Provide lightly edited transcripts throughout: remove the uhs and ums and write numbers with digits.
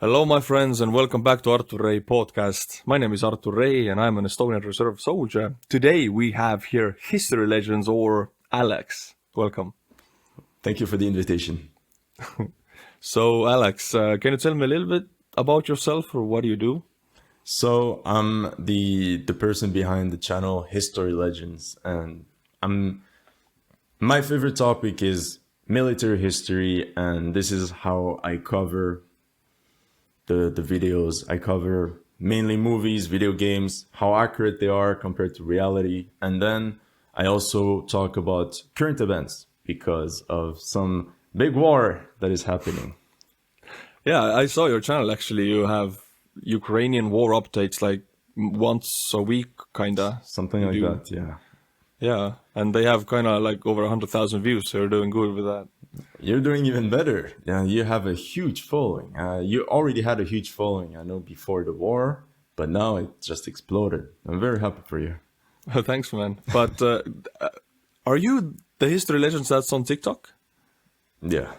Hello, my friends, and welcome back to Artur Rehi podcast. My name is Artur Rehi, and I'm an Estonian Reserve soldier. Today we have here history legends or Alex. Welcome. Thank you for the invitation. So, Alex, can you tell me a little bit about yourself or what do you do? So I'm the person behind the channel History Legends, and my favorite topic is military history, and this is how I cover the videos. I cover mainly movies, video games, how accurate they are compared to reality, and then I also talk about current events because of some big war that is happening. Yeah, I saw your channel actually. You have Ukrainian war updates like once a week, kinda. Something You like do. that, yeah. Yeah, and they have kind of like over 100,000 views, so you're doing good with that. You're doing even better. Yeah, you have a huge following. You already had a huge following, I know, before the war, but now it just exploded. I'm very happy for you. Thanks, man. But are you the history legends that's on TikTok? Yeah.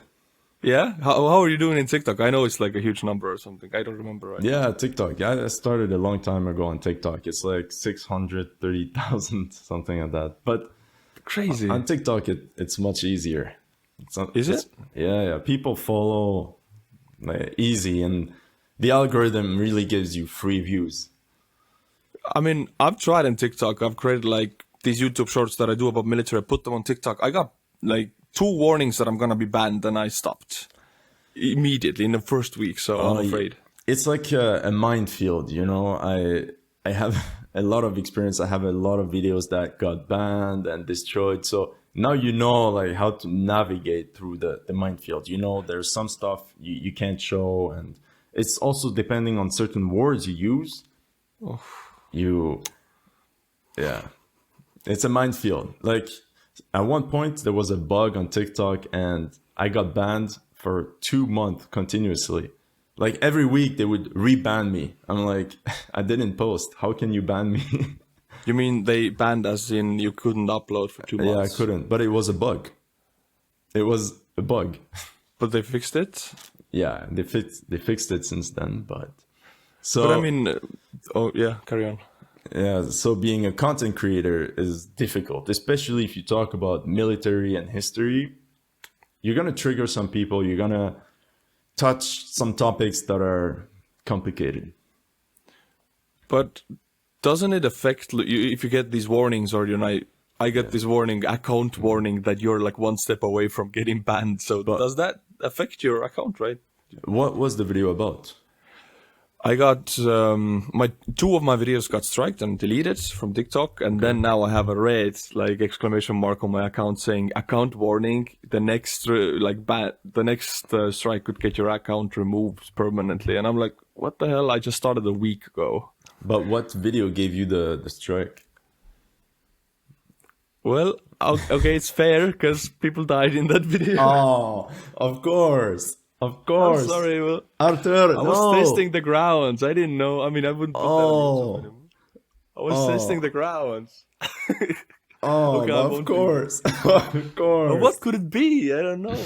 Yeah? How are you doing in TikTok? I know it's like a huge number or something. I don't remember right now. Yeah, TikTok. Yeah, I started a long time ago on TikTok. It's like 630,000, something like that. But Crazy. on TikTok, it's much easier. Is it? Yeah. People follow like, easy, and the algorithm really gives you free views. I mean, I've tried in TikTok. I've created like these YouTube shorts that I do about military. I put them on TikTok. I got like 2 warnings that I'm gonna be banned, and I stopped immediately in the first week. So I'm afraid. It's like a minefield, you know. I have a lot of experience. I have a lot of videos that got banned and destroyed. So now you know like how to navigate through the minefield. You know, there's some stuff you can't show, and it's also depending on certain words you use. You, yeah, it's a minefield. Like at one point there was a bug on TikTok, and I got banned for 2 months continuously. Like every week they would re-ban me. I'm like, I didn't post. How can you ban me? You mean they banned as in you couldn't upload for 2 months? Yeah, I couldn't. But it was a bug. It was a bug. But they fixed it? Yeah, they fixed it since then. But so But I mean, oh yeah, carry on. yeah, so being a content creator is difficult, especially if you talk about military and history. You're gonna trigger some people. You're gonna touch some topics that are complicated. But doesn't it affect you if you get these warnings or I get this warning, account warning that you're like 1 step away from getting banned. So does that affect your account, right? What was the video about? I got my 2 of my videos got striked and deleted from TikTok, and then now I have a red like exclamation mark on my account saying account warning. The next strike could get your account removed permanently, and I'm like, what the hell? I just started a week ago. But what video gave you the strike? Well, okay, it's fair because people died in that video. Oh, of course. Of course. I'm sorry, well, Artur, I was testing the grounds. I didn't know. I mean, I wouldn't put that on YouTube anymore. I was testing the grounds. Oh, Okay, of course. Of course. But what could it be? I don't know.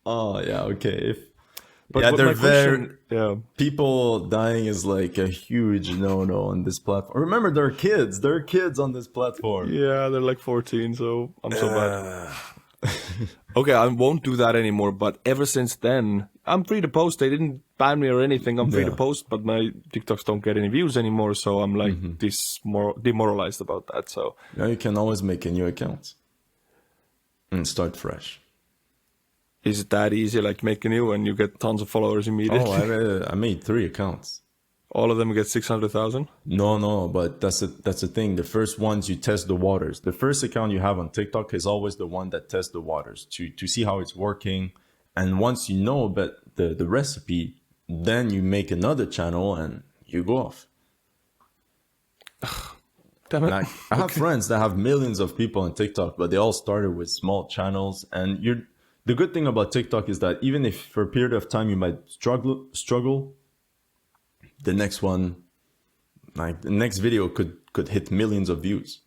Oh, yeah, okay. But Yeah, what they're my question- yeah. people dying is like a huge no-no on this platform. Remember, they're kids. They're kids on this platform. Yeah, they're like 14, so I'm so bad. Okay, I won't do that anymore, but ever since then, I'm free to post. They didn't ban me or anything. I'm free to post, but my TikToks don't get any views anymore, so I'm like demoralized about that. So Now you can always make a new account and start fresh. is it that easy, like make a new and you get tons of followers immediately? Oh, I made 3 accounts. All of them get 600,000? No, but that's the thing. The first ones you test the waters. The first account you have on TikTok is always the one that tests the waters to see how it's working. And once you know about the recipe, then you make another channel and you go off. Damn it. Like, I have friends that have millions of people on TikTok, but they all started with small channels. And the good thing about TikTok is that even if for a period of time you might struggle, the next one, like the next video could hit millions of views.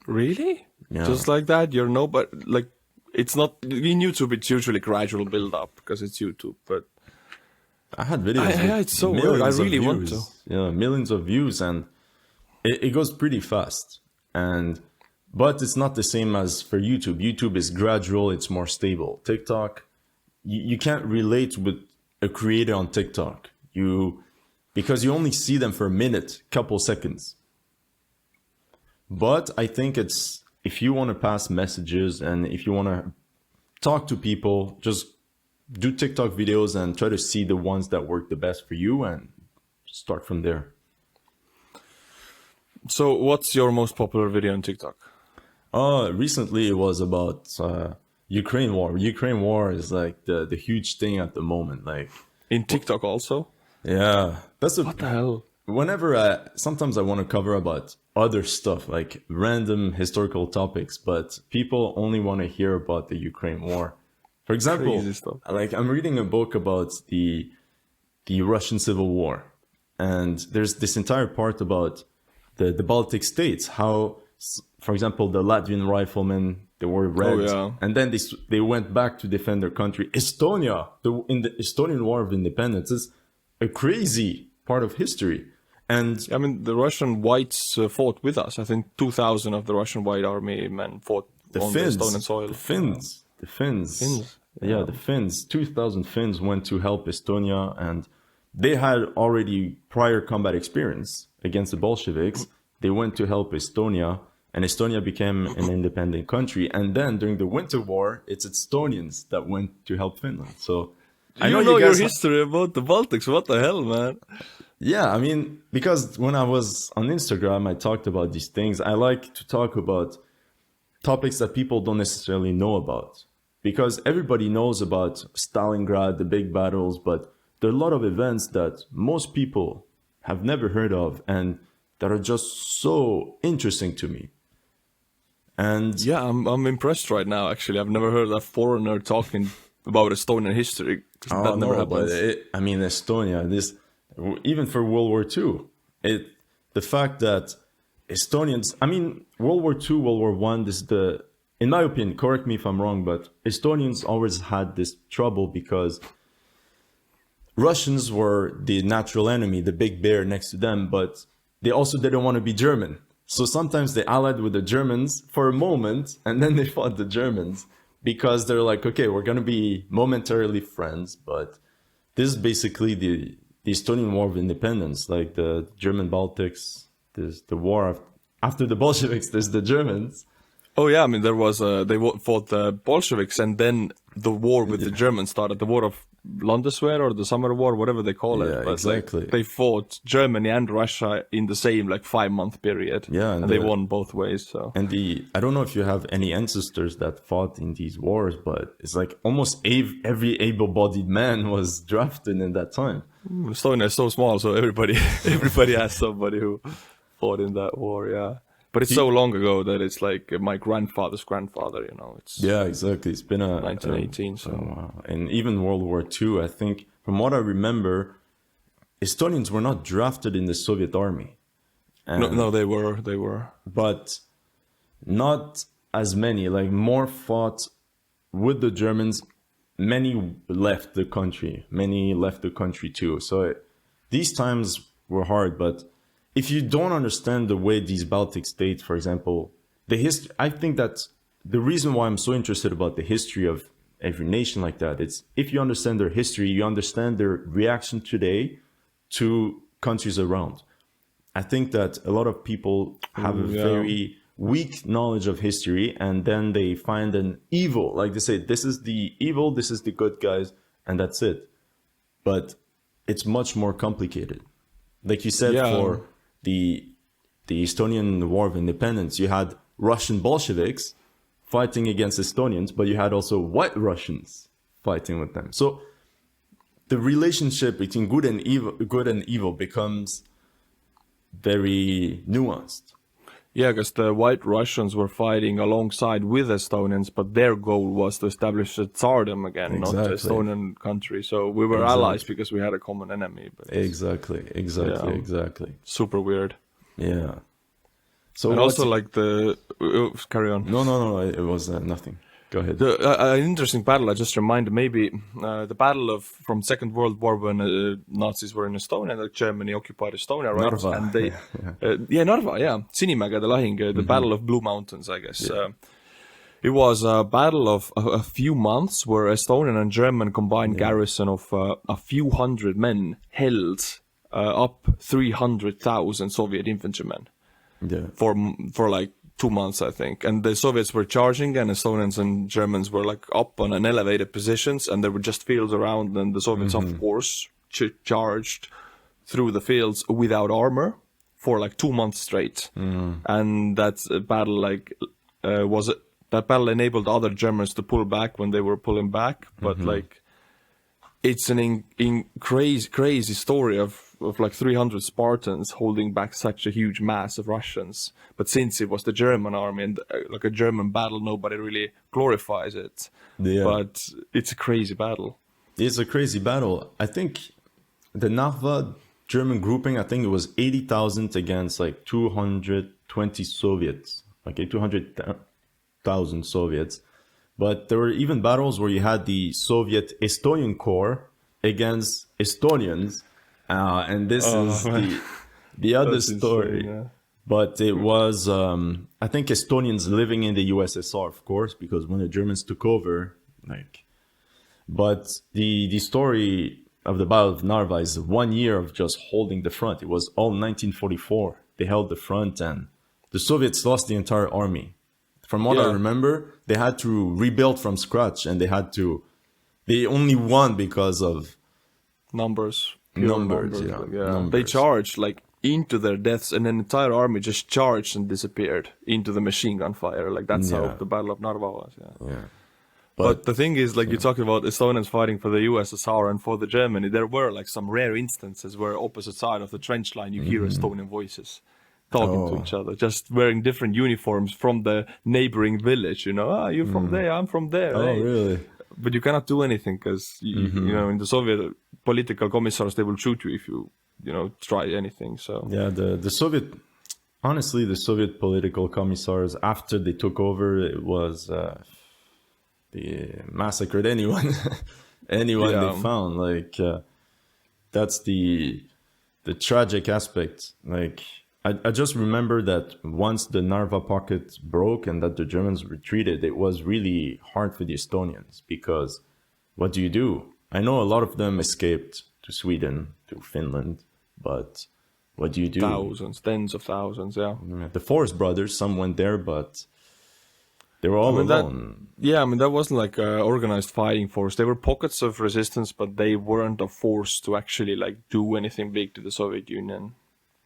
Really? Yeah. Just like that? You're no, but like it's not in YouTube. It's usually gradual build up because it's YouTube. But I had videos Yeah, with it's so weird. I millions of really want views. to. Yeah, millions of views, and it goes pretty fast. But it's not the same as for YouTube. YouTube is gradual, it's more stable. TikTok, you can't relate with a creator on TikTok. Because you only see them for a minute, couple seconds. But I think it's, if you want to pass messages and if you want to talk to people, just do TikTok videos and try to see the ones that work the best for you and start from there. So what's your most popular video on TikTok? Recently it was about Ukraine war. Ukraine war is like the huge thing at the moment. Like In TikTok also? yeah, that's What the hell? whenever sometimes I want to cover about other stuff like random historical topics, but people only want to hear about the Ukraine war. For example, Crazy stuff. like I'm reading a book about the Russian Civil War, and there's this entire part about the Baltic states, how, for example, the Latvian riflemen, they were red, yeah. and then they went back to defend their country. Estonia, in the Estonian War of Independence, is a crazy part of history. And I mean, the Russian whites fought with us. I think 2,000 of the Russian white army men fought on the Estonian soil. The Finns. Yeah, the Finns. 2,000 Finns went to help Estonia, and they had already prior combat experience against the Bolsheviks. They went to help Estonia, and Estonia became an independent country. And then during the Winter War, it's Estonians that went to help Finland. So I know you you guys your history about the Baltics. What the hell, man? Yeah, I mean, because when I was on Instagram, I talked about these things. I like to talk about topics that people don't necessarily know about. Because everybody knows about Stalingrad, the big battles, but there are a lot of events that most people have never heard of and that are just so interesting to me. And Yeah, I'm impressed right now, actually. I've never heard a foreigner talking about Estonian history. 'Cause that never happens. I mean, Estonia, even for World War II, the fact that Estonians, I mean, World War II, World War I, in my opinion, correct me if I'm wrong, but Estonians always had this trouble because Russians were the natural enemy, the big bear next to them, but they also didn't want to be German. So sometimes they allied with the Germans for a moment, and then they fought the Germans because they're like, okay, we're going to be momentarily friends, but this is basically the Estonian War of Independence, like the German Baltics, there's the war after the Bolsheviks, there's the Germans. Oh yeah, I mean, there was they fought the Bolsheviks, and then the war with the Germans started, the war of Landeswehr or the Summer War, whatever they call it. Yeah, But exactly. like, they fought Germany and Russia in the same 5-month period. Yeah, and they won both ways. So And I don't know if you have any ancestors that fought in these wars, but it's like almost every able-bodied man was drafted in that time. Estonia is so small, so everybody has somebody who fought in that war. Yeah. But it's so long ago that it's like my grandfather's grandfather, It's Yeah, exactly. It's been 1918. So wow. And even World War II, I think, from what I remember, Estonians were not drafted in the Soviet army. no, they were. But not as many. Like more fought with the Germans. Many left the country. Many left the country too. So these times were hard, but if you don't understand the way these Baltic states, for example, I think that the reason why I'm so interested about the history of every nation like that, it's if you understand their history, you understand their reaction today to countries around. I think that a lot of people have a very weak knowledge of history, and then they find an evil, like they say, this is the evil, this is the good guys, and that's it. But it's much more complicated. Like you said, for the Estonian War of Independence, you had Russian Bolsheviks fighting against Estonians, but you had also white Russians fighting with them. So the relationship between good and evil becomes very nuanced. Yeah, because the white Russians were fighting alongside with Estonians, but their goal was to establish a tsardom again, not the Estonian country. So we were allies because we had a common enemy. But Exactly. super weird. Yeah. So and also carry on. No, it was nothing. Go ahead. An interesting battle. I just reminded maybe the battle from Second World War when Nazis were in Estonia, like Germany occupied Estonia, right? Narva. And they, Narva, yeah, Sinimägede lahing, the Battle of Blue Mountains, I guess. Yeah. It was a battle of a few months where Estonian and German combined garrison of a few hundred men held up 300,000 Soviet infantrymen for like 2 months, I think. And the Soviets were charging, and Estonians and Germans were like up on an elevated positions, and there were just fields around, and the Soviets, of course, charged through the fields without armor for like 2 months straight. And that battle that battle enabled other Germans to pull back when they were pulling back, but like it's an crazy story of like 300 Spartans holding back such a huge mass of Russians. But since it was the German army and like a German battle, nobody really glorifies it. Yeah. But it's a crazy battle. It's a crazy battle. I think the Narva German grouping, I think it was 80,000 against like 220 Soviets. Okay, 200,000 Soviets. But there were even battles where you had the Soviet Estonian Corps against Estonians. And this is the other story. Insane, yeah. But it was, I think, Estonians living in the USSR, of course, because when the Germans took over, but the story of the Battle of Narva is 1 year of just holding the front. It was all 1944. They held the front, and the Soviets lost the entire army. From what I remember, they had to rebuild from scratch, and they only won because of numbers. Numbers. They charged like into their deaths, and an entire army just charged and disappeared into the machine gun fire. Like that's how the Battle of Narva was. But the thing is, like you're talking about Estonians fighting for the USSR and for the Germany, there were like some rare instances where opposite side of the trench line you hear Estonian voices talking to each other, just wearing different uniforms from the neighboring village. You know, you're from there, I'm from there. Oh, really? But you cannot do anything because you know, in the Soviet political commissars, they will shoot you if you try anything. So the Soviet, honestly, the Soviet political commissars, after they took over, it was they massacred anyone they found. Like that's the tragic aspect. Like I just remember that once the Narva pocket broke and that the Germans retreated, it was really hard for the Estonians, because what do you do? I know a lot of them escaped to Sweden, to Finland, but what do you do? Thousands, tens of thousands, yeah. The Forrest brothers, some went there, but they were all alone. That wasn't like an organized fighting force. There were pockets of resistance, but they weren't a force to actually like do anything big to the Soviet Union.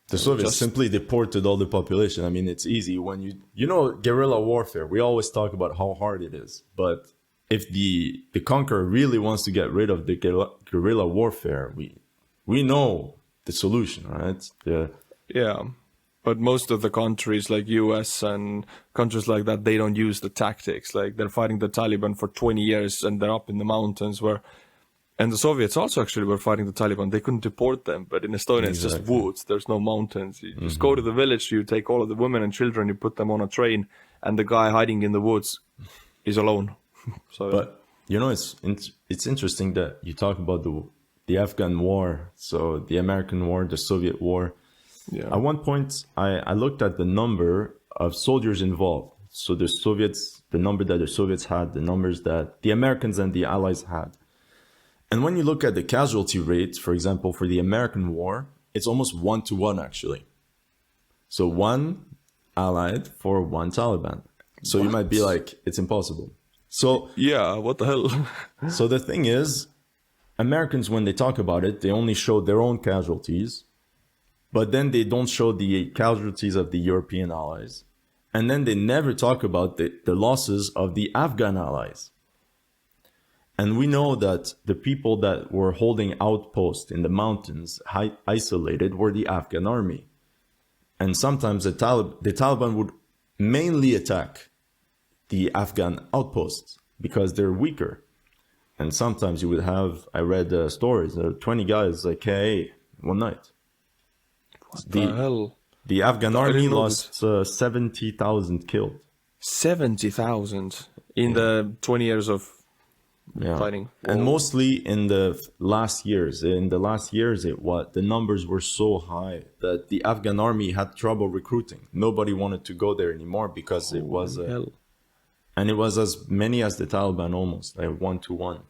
The Soviets simply deported all the population. I mean, it's easy when you know guerrilla warfare. We always talk about how hard it is, but if the conqueror really wants to get rid of the guerrilla warfare, we know the solution, right? But most of the countries like US and countries like that, they don't use the tactics. Like they're fighting the Taliban for 20 years and they're up in the mountains and the Soviets also actually were fighting the Taliban. They couldn't deport them, but in Estonia it's just woods. There's no mountains. You just go to the village, you take all of the women and children, you put them on a train, and the guy hiding in the woods is alone. But it's interesting that you talk about the Afghan war, so the American war, the Soviet war. Yeah. At one point, I looked at the number of soldiers involved. So the number that the Soviets had, the numbers that the Americans and the Allies had. And when you look at the casualty rate, for example, for the American war, it's almost 1-to-1 actually. So 1 Allied for 1 Taliban. So you might be like, it's impossible. So yeah, what the hell? So the thing is, Americans, when they talk about it, they only show their own casualties, but then they don't show the casualties of the European allies. And then they never talk about the losses of the Afghan allies. And we know that the people that were holding outposts in the mountains, isolated, were the Afghan army. And sometimes the Taliban would mainly attack the Afghan outposts because they're weaker. And sometimes you would have, I read stories, 20 guys like KIA one night. What the hell? The Afghan army lost 70,000 killed. 70,000? in the 20 years of fighting. And mostly in the last years. In the last years, the numbers were so high that the Afghan army had trouble recruiting. Nobody wanted to go there anymore because it was and it was as many as the Taliban, almost like 1-to-1.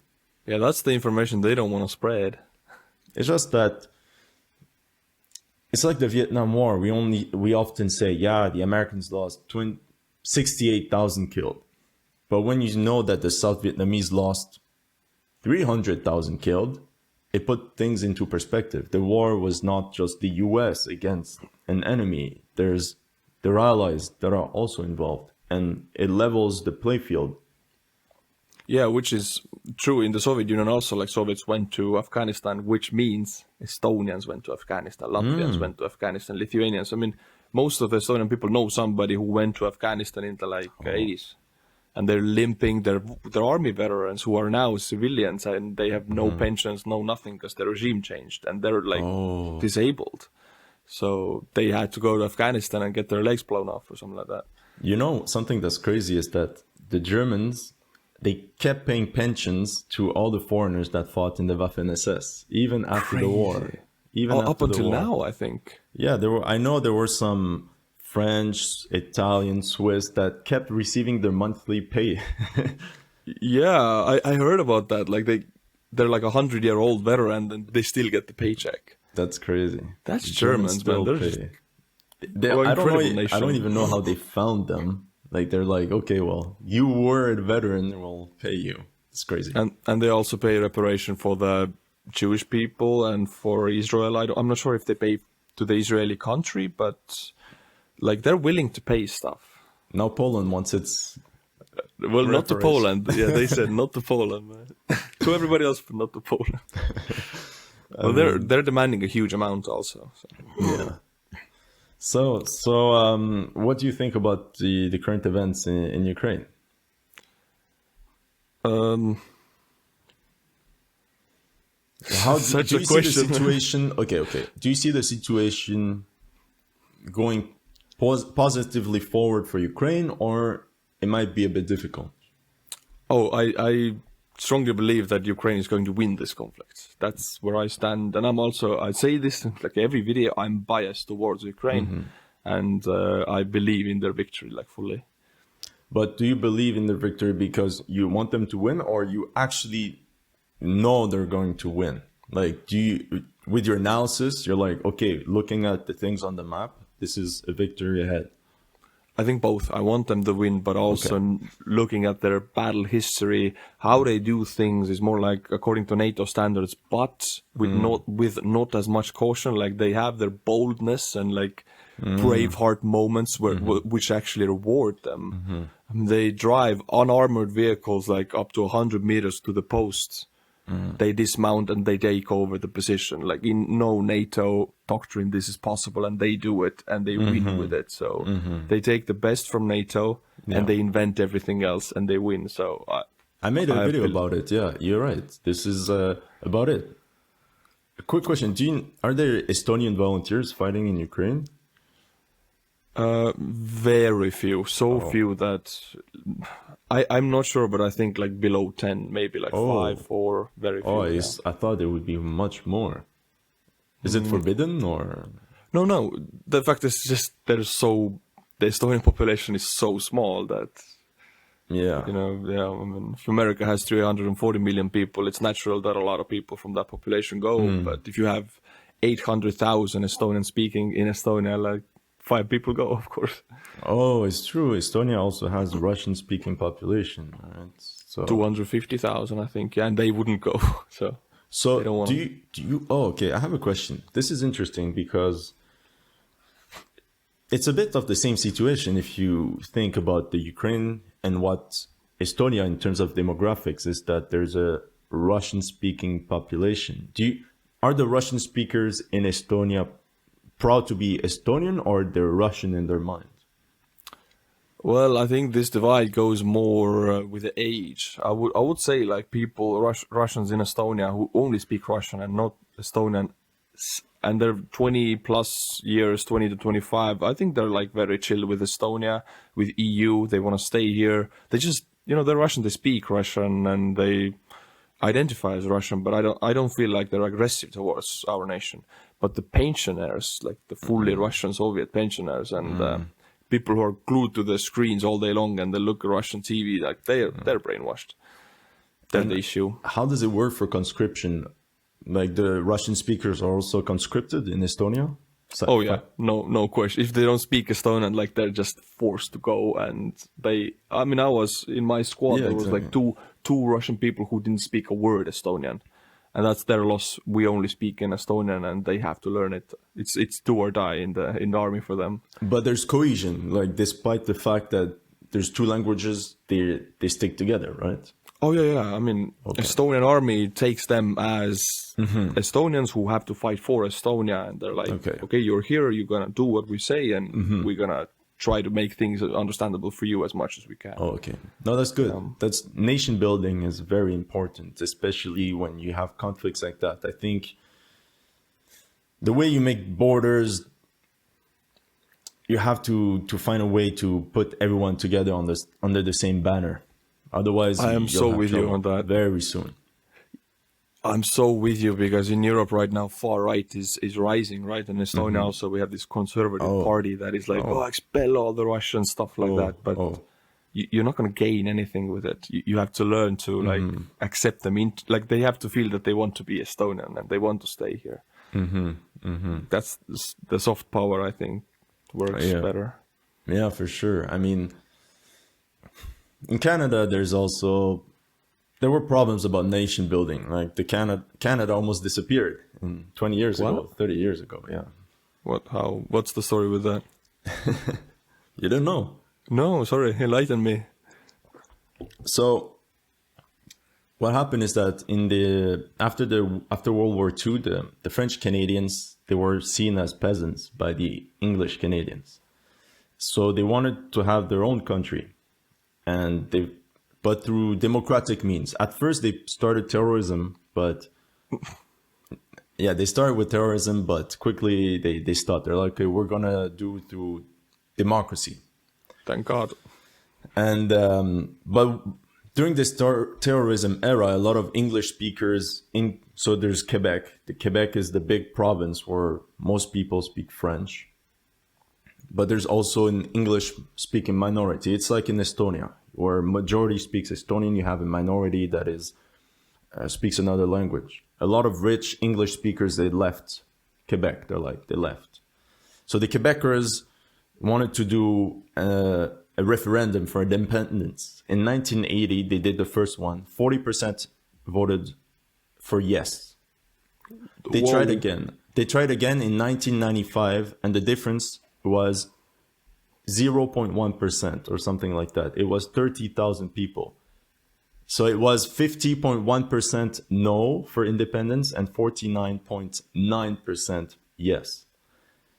Yeah, that's the information they don't want to spread. It's just that it's like the Vietnam War. We often say, yeah, the Americans lost 68,000 killed. But when you know that the South Vietnamese lost 300,000 killed, it put things into perspective. The war was not just the US against an enemy. There's their allies that are also involved, and it levels the playfield. Yeah, which is true in the Soviet Union also. Like Soviets went to Afghanistan, which means Estonians went to Afghanistan, Latvians went to Afghanistan, Lithuanians. I mean, most of the Estonian people know somebody who went to Afghanistan in the 80s. And they're limping, they're army veterans who are now civilians, and they have no pensions, no nothing, because the regime changed, and they're disabled. So they had to go to Afghanistan and get their legs blown off or something like that. You know, something that's crazy is that the Germans, they kept paying pensions to all the foreigners that fought in the Waffen-SS, even after the war. Even up until now, I think. Yeah, I know there were some French, Italian, Swiss that kept receiving their monthly pay. Yeah, I heard about that. Like they're like 100-year-old veteran and they still get the paycheck. That's crazy. That's Germans, man. They're I don't even know how they found them. Like they're like, okay, well, you were a veteran, we'll pay you. It's crazy. And they also pay reparation for the Jewish people and for Israel. I'm not sure if they pay to the Israeli country, but like they're willing to pay stuff. Now Poland wants its not to Poland. Yeah, they said not to Poland, man. To everybody else, but not to Poland. Well, they're demanding a huge amount also. So. Yeah. So, what do you think about the current events in Ukraine? Such a question. See the situation? Okay. Do you see the situation going positively forward for Ukraine, or it might be a bit difficult? Oh, I strongly believe that Ukraine is going to win this conflict. That's where I stand, and I say this in like every video. I'm biased towards Ukraine, and I believe in their victory, like fully. But do you believe in their victory because you want them to win, or you actually know they're going to win? Like, with your analysis, you're like, okay, looking at the things on the map, this is a victory ahead. I think both. I want them to win, but also looking at their battle history, how they do things is more like according to NATO standards, but with not as much caution. Like they have their boldness and like Braveheart moments which actually reward them. They drive unarmored vehicles like up to 100 meters to the posts. They dismount and they take over the position. Like in no NATO doctrine, this is possible, and they do it and they win with it. So they take the best from NATO and they invent everything else and they win. So I made a video about it. Yeah, you're right. This is about it. A quick question: are there Estonian volunteers fighting in Ukraine? Very few. Few that I'm not sure, but I think like below 10, maybe like 5 or very few. I thought there would be much more. Is it forbidden or? No. The fact is just the Estonian population is so small that. Yeah. I mean, if America has 340 million people, it's natural that a lot of people from that population go. But if you have 800,000 Estonian speaking in Estonia, like 5 people go, of course. Oh, it's true. Estonia also has a Russian-speaking population, right? So 250,000, I think. Yeah, and they wouldn't go. So do you? Oh, okay. I have a question. This is interesting because it's a bit of the same situation if you think about the Ukraine and what Estonia in terms of demographics is that there's a Russian-speaking population. Are the Russian speakers in Estonia proud to be Estonian, or they're Russian in their mind? Well, I think this divide goes more with the age. I would say like people, Russians in Estonia who only speak Russian and not Estonian, and they're 20 plus years, 20 to 25. I think they're like very chill with Estonia, with EU. They want to stay here. they're Russian, they speak Russian, and they identify as Russian, but I don't feel like they're aggressive towards our nation. But the pensioners, like the fully Russian Soviet pensioners, and people who are glued to the screens all day long and they look at Russian TV, like they're brainwashed. That's the issue. How does it work for conscription? Like the Russian speakers are also conscripted in Estonia? Oh yeah, no question. If they don't speak Estonian, like they're just forced to go. And I was in my squad. There was like two Russian people who didn't speak a word Estonian, and that's their loss. We only speak in Estonian, and they have to learn it. It's do or die in the army for them. But there's cohesion, like despite the fact that there's two languages, they stick together, right? Oh yeah. Estonian army takes them as Estonians who have to fight for Estonia, and they're like, okay, you're here, you're gonna do what we say, and we're gonna try to make things understandable for you as much as we can. Oh, okay. No, that's good. That's nation building is very important, especially when you have conflicts like that. I think the way you make borders, you have to find a way to put everyone together under the same banner. Otherwise, I am so with you on that. Very soon. I'm so with you, because in Europe right now, far right is rising, right? In Estonia also, we have this conservative party that is like, expel all the Russian stuff like that. But you're not going to gain anything with it. You have to learn to like accept them. Like they have to feel that they want to be Estonian and they want to stay here. That's the soft power, I think, works better. Yeah, for sure. I mean, in Canada, there were problems about nation building. Like Canada almost disappeared 20 years ago, 30 years ago. Yeah. What's the story with that? You don't know? No, sorry, enlighten me. So what happened is that after World War II, the French Canadians, they were seen as peasants by the English Canadians. So they wanted to have their own country. But through democratic means. At first, they started terrorism, but they started with terrorism, but quickly they stopped. They're like, okay, we're gonna do through democracy. Thank God. And but during this terrorism era, a lot of English speakers. So there's Quebec. Quebec is the big province where most people speak French. But there's also an English-speaking minority. It's like in Estonia, where majority speaks Estonian, you have a minority that speaks another language. A lot of rich English speakers, they left Quebec. They left. So the Quebecers wanted to do a referendum for independence. In 1980, they did the first one. 40% voted for yes. They tried again. In 1995, and the difference was 0.1% or something like that. It was 30,000 people. So it was 50.1% no for independence and 49.9% yes.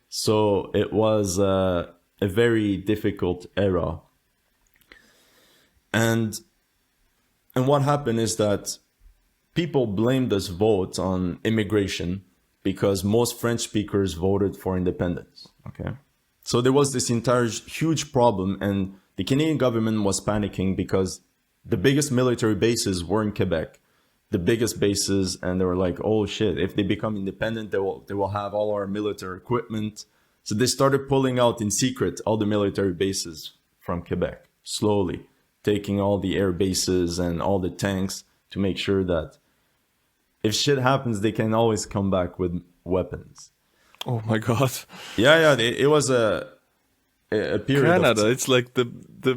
So it was a very difficult era. And what happened is that people blamed this vote on immigration because most French speakers voted for independence. Okay. So there was this entire huge problem, and the Canadian government was panicking because the biggest military bases were in Quebec, the biggest bases, and they were like, oh shit, if they become independent, they will have all our military equipment. So they started pulling out in secret all the military bases from Quebec, slowly taking all the air bases and all the tanks to make sure that if shit happens, they can always come back with weapons. Oh my God. Yeah, it was a period. Canada, it's like the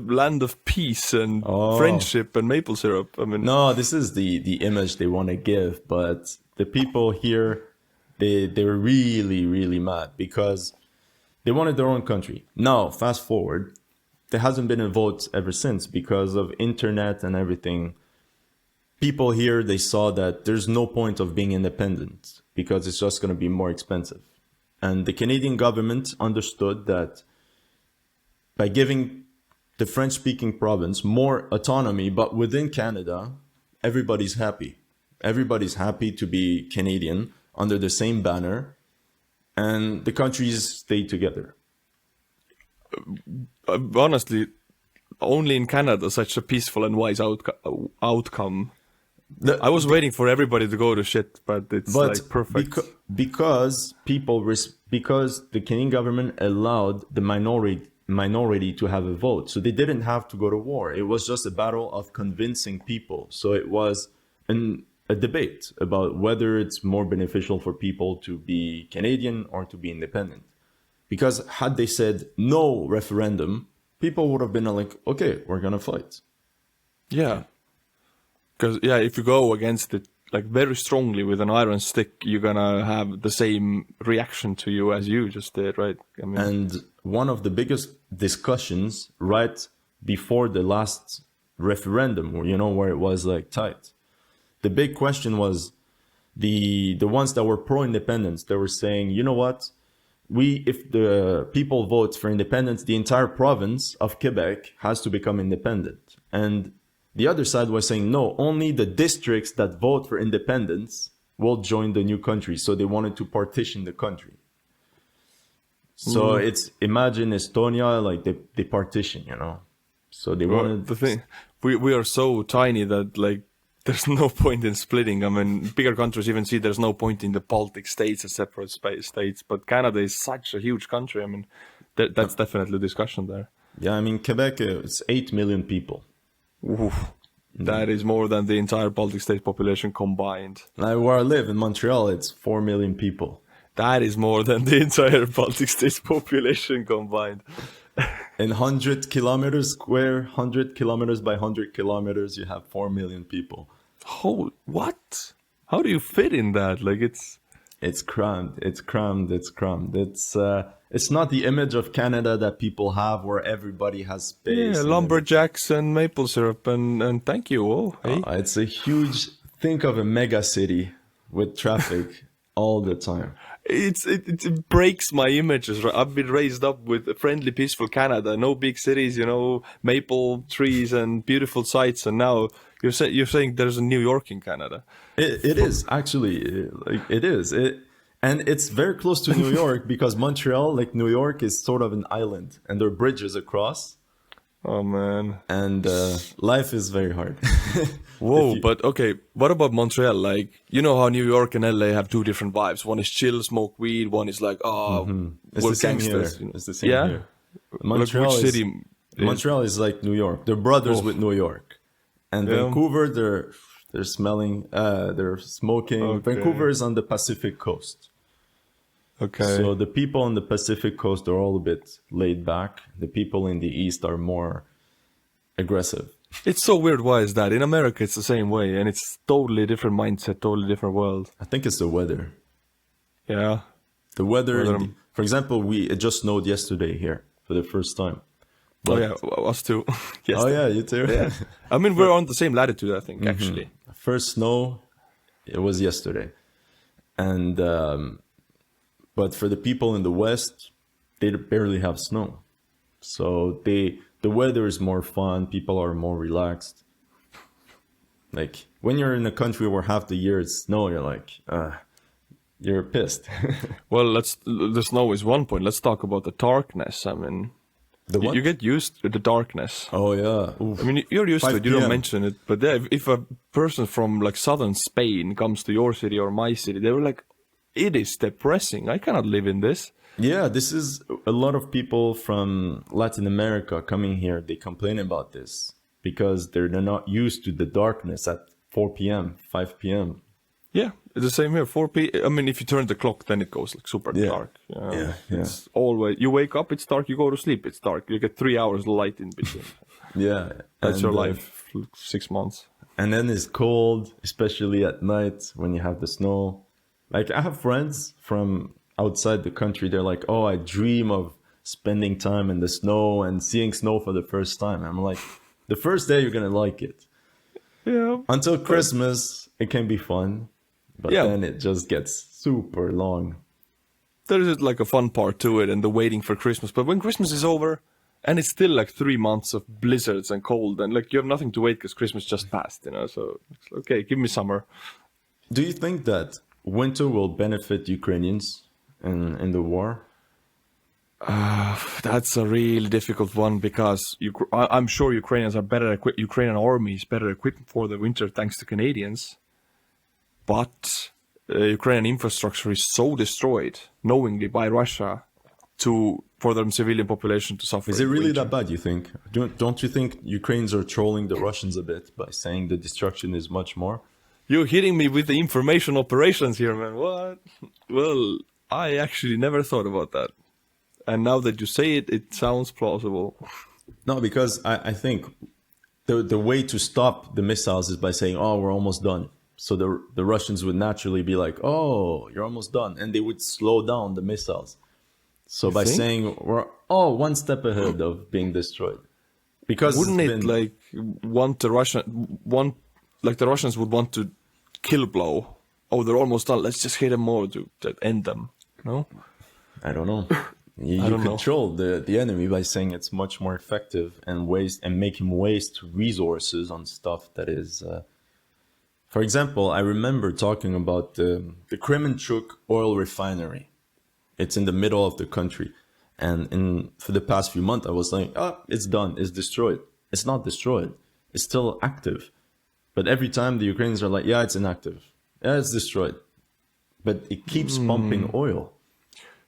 land of peace and friendship and maple syrup. I mean, no, this is the image they want to give, but the people here, they were really, really mad because they wanted their own country. Now, fast forward, there hasn't been a vote ever since because of internet and everything. People here, they saw that there's no point of being independent because it's just going to be more expensive. And the Canadian government understood that by giving the French-speaking province more autonomy, but within Canada, everybody's happy. Everybody's happy to be Canadian under the same banner, and the countries stay together. Honestly, only in Canada such a peaceful and wise outcome. The- I was waiting for everybody to go to shit, but it's but like perfect. because because the Canadian government allowed the minority to have a vote, so they didn't have to go to war. It was just a battle of convincing people. So it was a debate about whether it's more beneficial for people to be Canadian or to be independent. Because had they said no referendum, people would have been like, okay, we're gonna fight. Yeah. Because, yeah, if you go against it like very strongly with an iron stick, you're gonna have the same reaction to you as you just did, right? I mean, And one of the biggest discussions right before the last referendum, where it was like tight, the big question was the ones that were pro-independence. They were saying, you know what? If the people vote for independence, the entire province of Quebec has to become independent. And the other side was saying, no, only the districts that vote for independence will join the new country. So they wanted to partition the country. So it's, imagine Estonia, like they partition, So they wanted... the thing, we are so tiny that like there's no point in splitting. I mean, bigger countries even see there's no point in the Baltic states as separate states, but Canada is such a huge country. I mean, that's definitely a discussion there. Yeah, I mean, Quebec, it's 8 million people. Oof, that is more than the entire Baltic state population combined. Like where I live in Montreal, it's 4 million people. That is more than the entire Baltic states population combined. In 100 kilometers square, 100 kilometers by 100 kilometers, you have 4 million people. What? How do you fit in that? Like It's crammed. It's not the image of Canada that people have where everybody has space. Yeah, lumberjacks and maple syrup and thank you. Oh, hey. It's a huge, think of a mega city with traffic all the time. It breaks my images. Right? I've been raised up with a friendly, peaceful Canada, no big cities, maple trees and beautiful sights, and now you're saying there's a New York in Canada. It is actually, it is. And it's very close to New York because Montreal, like New York, is sort of an island, and there are bridges across. Oh man! And life is very hard. Whoa, but okay, what about Montreal? Like, you know how New York and LA have two different vibes. One is chill, smoke weed. One is like, It's we're the same here. gangsters. It's the same here. Montreal Montreal which city? Montreal is like New York. They're brothers with New York. And Vancouver, they're smelling, they're smoking. Okay. Vancouver is on the Pacific coast. Okay. So the people on the Pacific coast are all a bit laid back. The people in the East are more aggressive. It's so weird. Why is that? In America, it's the same way, and it's totally different mindset, totally different world. I think it's the weather. Yeah. The weather. For example, it just snowed yesterday here for the first time. But, us too. Yes. Oh yeah, you too. Yeah. I mean, we're on the same latitude, I think, actually. First snow, it was yesterday. And but for the people in the West, they barely have snow. So the weather is more fun, people are more relaxed. Like when you're in a country where half the year it's snow, you're like, you're pissed. Well, the snow is one point. Let's talk about the darkness. I mean, you get used to the darkness. Oh yeah. Oof. I mean, you're used to it. You 5 don't mention it, but if a person from like southern Spain comes to your city or my city, they were like, "It is depressing. I cannot live in this." Yeah, this is a lot of people from Latin America coming here. They complain about this because they're not used to the darkness at 4 p.m., 5 p.m. Yeah, it's the same here. 4 p.m. I mean, if you turn the clock, then it goes like super dark. It's always, you wake up, it's dark. You go to sleep, it's dark. You get 3 hours light in between. Yeah. That's your life, 6 months. And then it's cold, especially at night when you have the snow. Like I have friends from outside the country. They're like, oh, I dream of spending time in the snow and seeing snow for the first time. I'm like, the first day you're going to like it. Yeah. Until Christmas, it can be fun. But then it just gets super long. There is like a fun part to it and the waiting for Christmas. But when Christmas is over and it's still like 3 months of blizzards and cold and like you have nothing to wait because Christmas just passed, So it's okay, give me summer. Do you think that winter will benefit Ukrainians in the war? That's a really difficult one because I'm sure Ukrainians are better equipped. Ukrainian army is better equipped for the winter thanks to Canadians, but Ukrainian infrastructure is so destroyed knowingly by Russia for the civilian population to suffer. Is it in really winter. that bad, you think? Don't you think Ukrainians are trolling the Russians a bit by saying the destruction is much more? You're hitting me with the information operations here, man. What? Well, I actually never thought about that. And now that you say it, it sounds plausible. No, because I think the way to stop the missiles is by saying, "Oh, we're almost done." So the Russians would naturally be like, "Oh, you're almost done," and they would slow down the missiles. So by think? saying we're one step ahead of being destroyed, because Wouldn't it's it been- like the Russians would want to kill blow? Oh, they're almost done. Let's just hit them more to end them. No? I don't know. You don't know. control the enemy by saying it's much more effective and make him waste resources on stuff that is. For example, I remember talking about the Kremenchuk oil refinery. It's in the middle of the country, and for the past few months, I was like, "Oh, it's done. It's destroyed." It's not destroyed. It's still active, but every time the Ukrainians are like, "Yeah, it's inactive. Yeah, it's destroyed," but it keeps pumping oil.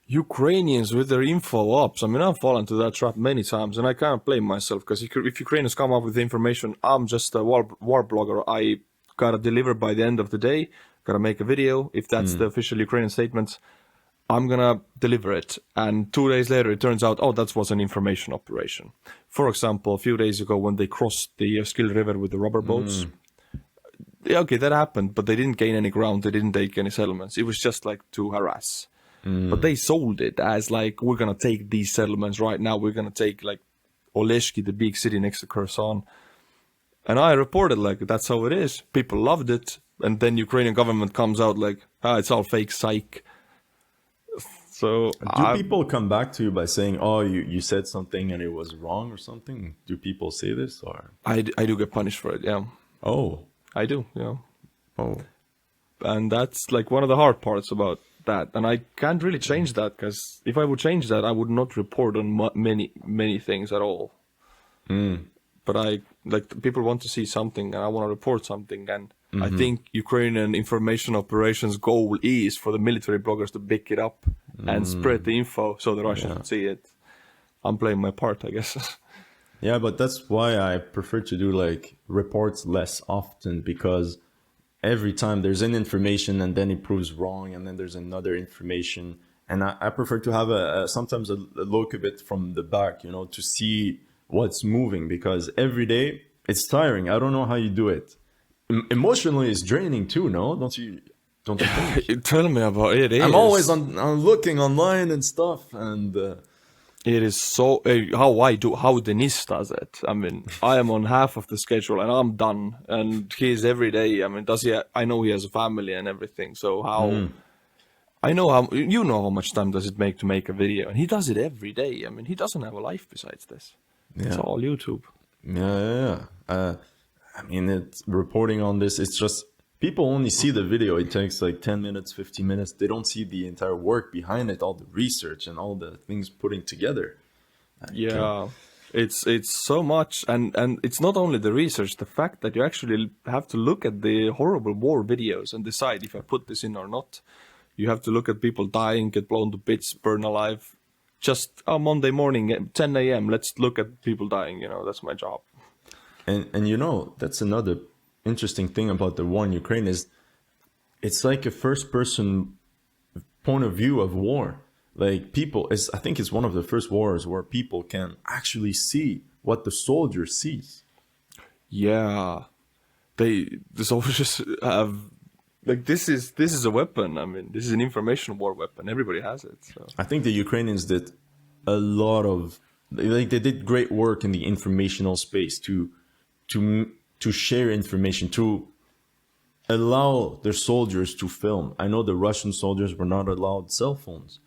Ukrainians with their info ops. I mean, I've fallen to that trap many times, and I can't blame myself because if Ukrainians come up with the information, I'm just a war blogger. I gotta deliver by the end of the day. Gotta make a video. If that's the official Ukrainian statements, I'm gonna deliver it. And 2 days later, it turns out, oh, that was an information operation. For example, a few days ago when they crossed the Skill River with the rubber boats. Yeah, okay, that happened, but they didn't gain any ground. They didn't take any settlements. It was just like to harass. But they sold it as like, we're going to take these settlements right now. We're going to take like Oleshki, the big city next to Kherson. And I reported like, that's how it is. People loved it. And then Ukrainian government comes out like, it's all fake psych. So Do people come back to you by saying, "Oh, you said something and it was wrong or something"? Do people say this or? I do get punished for it. Yeah, Oh, I do. Yeah. oh, And that's like one of the hard parts about that. And I can't really change that because if I would change that, I would not report on many things at all. But people want to see something and I want to report something. And I think Ukrainian information operations goal is for the military bloggers to pick it up and spread the info so the Russians can see it. I'm playing my part, I guess. yeah, but that's why I prefer to do like reports less often, because every time there's an information and then it proves wrong and then there's another information, and I prefer to have sometimes a look a bit from the back, to see what's moving, because every day it's tiring. I don't know how you do it. Emotionally it's draining too, no? Don't you think? Tell me about it. I'm always on looking online and stuff, and It is so how Denis does it. I mean, I am on half of the schedule and I'm done, and he's every day. I mean, I know he has a family and everything. So I know how much time does it make to make a video, and he does it every day. I mean, he doesn't have a life besides this. It's all YouTube. yeah. I mean, it's reporting on this. It's just people only see the video. It takes like 10 minutes, 15 minutes. They don't see the entire work behind it, all the research and all the things putting together. Yeah, it's so much, and it's not only the research. The fact that you actually have to look at the horrible war videos and decide if I put this in or not. You have to look at people dying, get blown to bits, burn alive. Just Monday morning at 10 a.m. Let's look at people dying. That's my job. And that's another interesting thing about the war in Ukraine is it's like a first person point of view of war. Like I think it's one of the first wars where people can actually see what the soldier sees. Yeah, the soldiers have like this is a weapon. I mean, this is an information war weapon. Everybody has it. So. I think the Ukrainians did a lot of they did great work in the informational space to share information, to allow their soldiers to film. I know the Russian soldiers were not allowed cell phones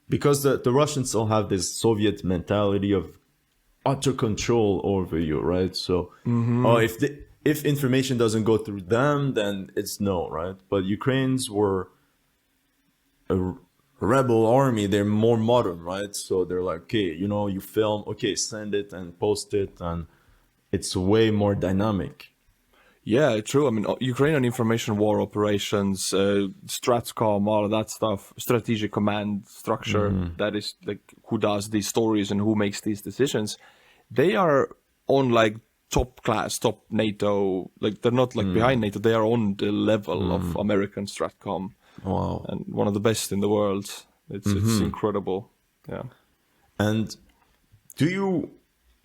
because the Russians still have this Soviet mentality of utter control over you, right? So, if information doesn't go through them, then it's no, right? But Ukrainians were rebel army, they're more modern, right? So they're like, okay, you know, you film, okay, send it and post it, and it's way more dynamic. Yeah, true. I mean, Ukrainian information war operations, Stratcom, all of that stuff, strategic command structure, that is like who does these stories and who makes these decisions. They are on like top class, top NATO, like they're not like behind NATO, they are on the level of American Stratcom. Wow. And one of the best in the world. It's incredible. Yeah. And do you,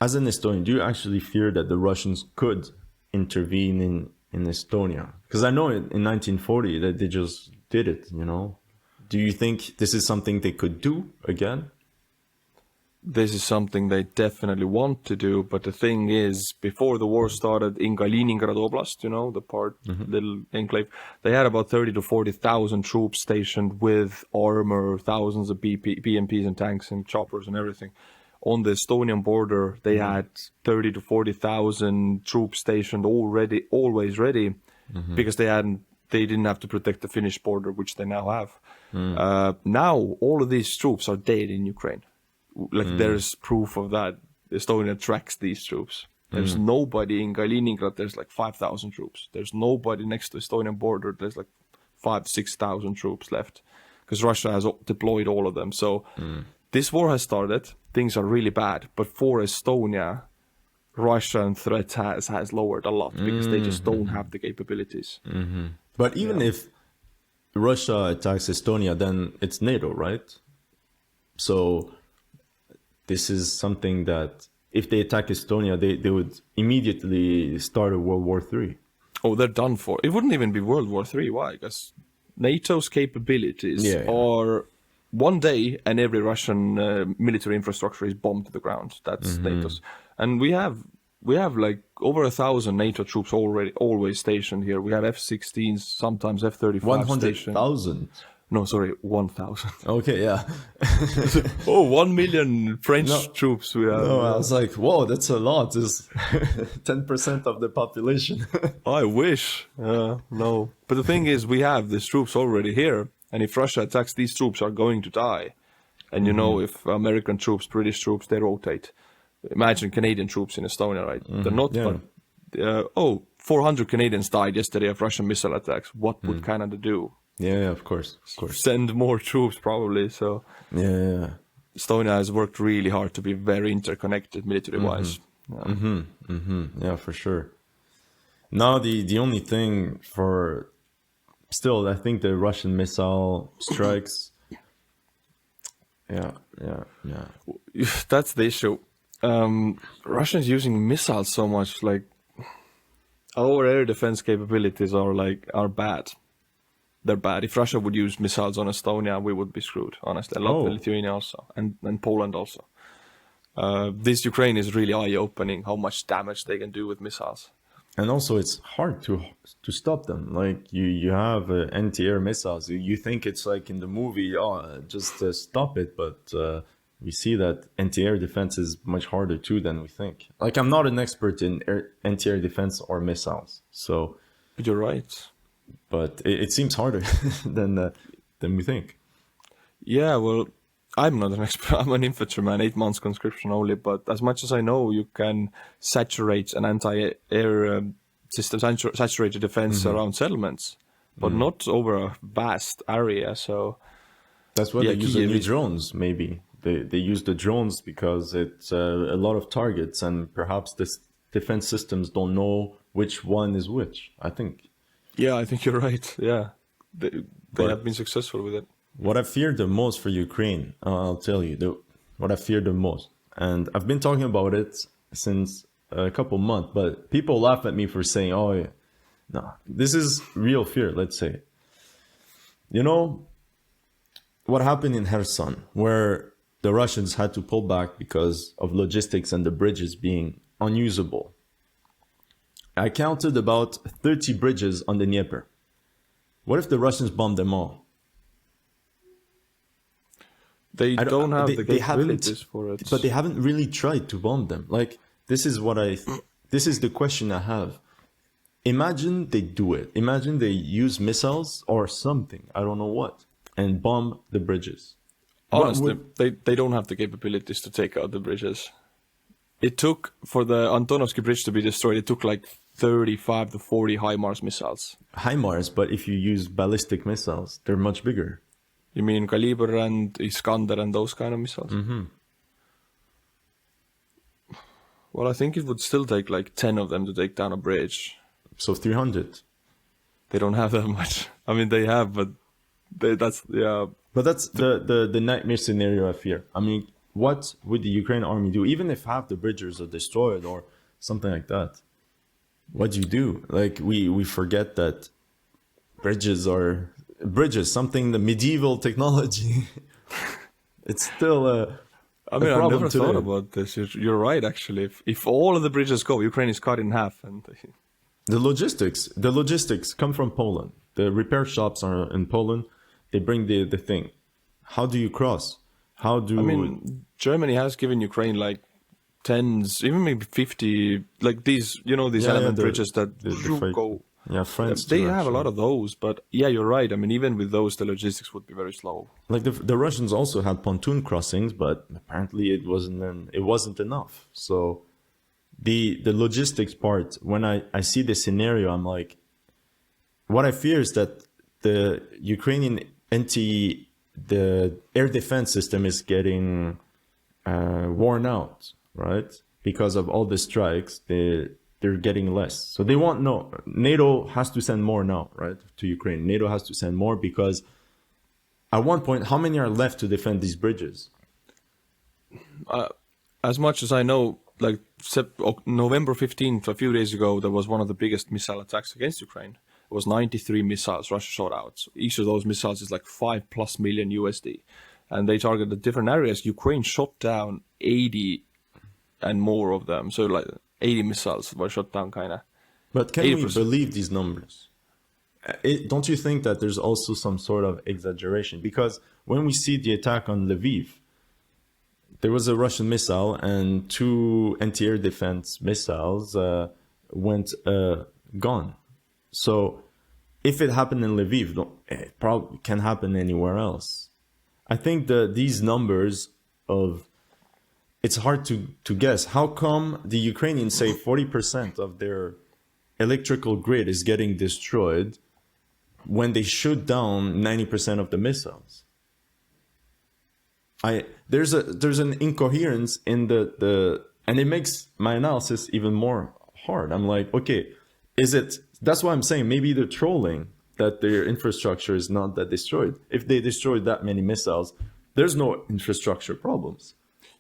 as an Estonian, do you actually fear that the Russians could intervene in Estonia? Because I know in 1940 that they just did it, you know. Do you think this is something they could do again? This is something they definitely want to do, but the thing is, before the war started in Kaliningrad Oblast, you know, the little enclave, they had about 30 to 40,000 troops stationed with armor, thousands of BMPs and tanks and choppers and everything. On the Estonian border, they had 30 to 40,000 troops stationed always ready, because they didn't have to protect the Finnish border, which they now have. Now, all of these troops are dead in Ukraine. Like there's proof of that. Estonia tracks these troops. There's nobody in Kaliningrad. There's like 5,000 troops. There's nobody next to Estonian border. There's like 6,000 troops left, because Russia has deployed all of them. So this war has started. Things are really bad. But for Estonia, Russian threat has lowered a lot, because they just don't have the capabilities. But even if Russia attacks Estonia, then it's NATO, right? So this is something that if they attack Estonia, they would immediately start a World War III. Oh, they're done for. It wouldn't even be World War III. Why? Because NATO's capabilities are one day and every Russian military infrastructure is bombed to the ground. That's NATO's. And we have like over 1,000 NATO troops always stationed here. We have F-16s, sometimes F-35 100,000? No, sorry, 1,000. Okay, yeah. 1 million French troops we have. No, I was like, whoa, that's a lot. It's 10% of the population. I wish. No. But the thing is, we have these troops already here. And if Russia attacks, these troops are going to die. And you know, if American troops, British troops, they rotate. Imagine Canadian troops in Estonia, right? They're not, but 400 Canadians died yesterday of Russian missile attacks. What would Canada do? Yeah, of course. Send more troops, probably. So yeah. Estonia has worked really hard to be very interconnected military-wise. Yeah, for sure. Now, the only thing for... Still, I think the Russian missile strikes... Yeah. That's the issue. Russians using missiles so much, like... Our air defense capabilities are bad. They're bad. If Russia would use missiles on Estonia, we would be screwed, honestly. A lot of Lithuania also, and Poland also. This Ukraine is really eye-opening how much damage they can do with missiles. And also, it's hard to stop them. Like, you have anti-air missiles. You think it's like in the movie, just stop it. But we see that anti-air defense is much harder too than we think. Like, I'm not an expert in anti-air defense or missiles. So, but you're right. But it seems harder than we think. Yeah, well, I'm not an expert. I'm an infantryman, 8 months conscription only. But as much as I know, you can saturate an anti-air system, saturate the defense around settlements, but not over a vast area. So that's why they use the new drones. Maybe they use the drones because it's a lot of targets, and perhaps the defense systems don't know which one is which. I think. Yeah, I think you're right. Yeah, they have been successful with it. What I fear the most for Ukraine, I'll tell you, what I fear the most. And I've been talking about it since a couple months, but people laugh at me for saying, no, this is real fear, let's say. You know, what happened in Kherson, where the Russians had to pull back because of logistics and the bridges being unusable. I counted about 30 bridges on the Dnieper. What if the Russians bombed them all? They don't have the capabilities for it. But they haven't really tried to bomb them. Like, this is the question I have. Imagine they do it. Imagine they use missiles or something. I don't know what. and bomb the bridges. Honestly, they don't have the capabilities to take out the bridges. It took, for the Antonovsky bridge to be destroyed, it took like 35 to 40 HIMARS missiles. HIMARS, but if you use ballistic missiles, they're much bigger. You mean Kaliber and Iskander and those kind of missiles? Mm-hmm. Well, I think it would still take like 10 of them to take down a bridge. So 300. They don't have that much. I mean, they have, but that's, yeah. But that's the nightmare scenario I fear. I mean, what would the Ukrainian army do? Even if half the bridges are destroyed or something like that, what do you do? Like, we forget that bridges, something, the medieval technology. It's still I mean, I've never thought about this. You're right, actually. If all of the bridges go, Ukraine is cut in half. And the logistics come from Poland. The repair shops are in Poland. They bring the thing. How do you cross? I mean, Germany has given Ukraine like tens, even maybe 50, like these, these element bridges that go. Yeah, France. They have a lot of those, but yeah, you're right. I mean, even with those, the logistics would be very slow. Like the Russians also had pontoon crossings, but apparently it wasn't enough. So the logistics part, when I see the scenario, I'm like, what I fear is that the Ukrainian the air defense system is getting worn out, right? Because of all the strikes, they're getting less. So they want NATO has to send more now, right, to Ukraine. NATO has to send more because at one point, how many are left to defend these bridges? As much as I know, like November 15th, a few days ago, there was one of the biggest missile attacks against Ukraine. It was 93 missiles Russia shot out. So each of those missiles is like 5+ million USD. And they targeted different areas. Ukraine shot down 80 and more of them. So like 80 missiles were shot down, kind of. But can 80%. We believe these numbers? Don't you think that there's also some sort of exaggeration? Because when we see the attack on Lviv, there was a Russian missile and 2 anti-air defense missiles went gone. So if it happened in Lviv, it probably can happen anywhere else. I think these numbers it's hard to guess. How come the Ukrainians say 40% of their electrical grid is getting destroyed when they shoot down 90% of the missiles? There's an incoherence in the and it makes my analysis even more hard. I'm like, okay, that's why I'm saying maybe they're trolling that their infrastructure is not that destroyed. If they destroyed that many missiles, there's no infrastructure problems.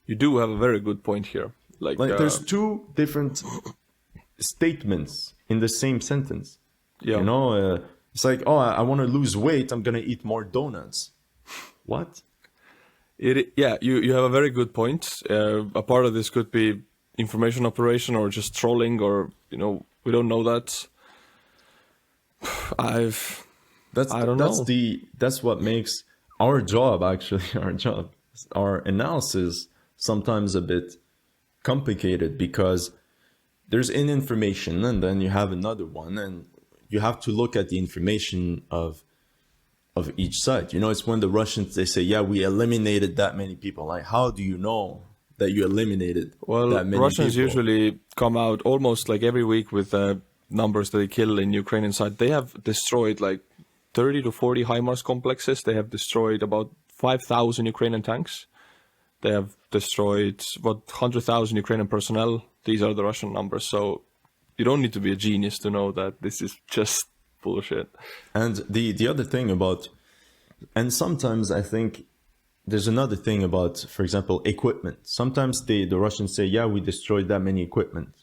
You do have a very good point here. Like there's 2 different statements in the same sentence. Yeah. It's like, oh, I want to lose weight. I'm going to eat more donuts. What? You have a very good point. A part of this could be information operation or just trolling, or we don't know that. I don't know. That's what makes our job, our analysis sometimes a bit complicated, because there's information and then you have another one, and you have to look at the information of each side. It's when the Russians, they say, yeah, we eliminated that many people. Like, how do you know that you eliminated that many Russians people? Usually come out almost like every week with numbers that they kill in Ukrainian side. They have destroyed like 30 to 40 HIMARS complexes. They have destroyed about 5,000 Ukrainian tanks. They have destroyed 100,000 Ukrainian personnel. These are the Russian numbers. So you don't need to be a genius to know that this is just bullshit. And the other thing and sometimes I think there's another thing about, for example, equipment. Sometimes the Russians say, yeah, we destroyed that many equipment.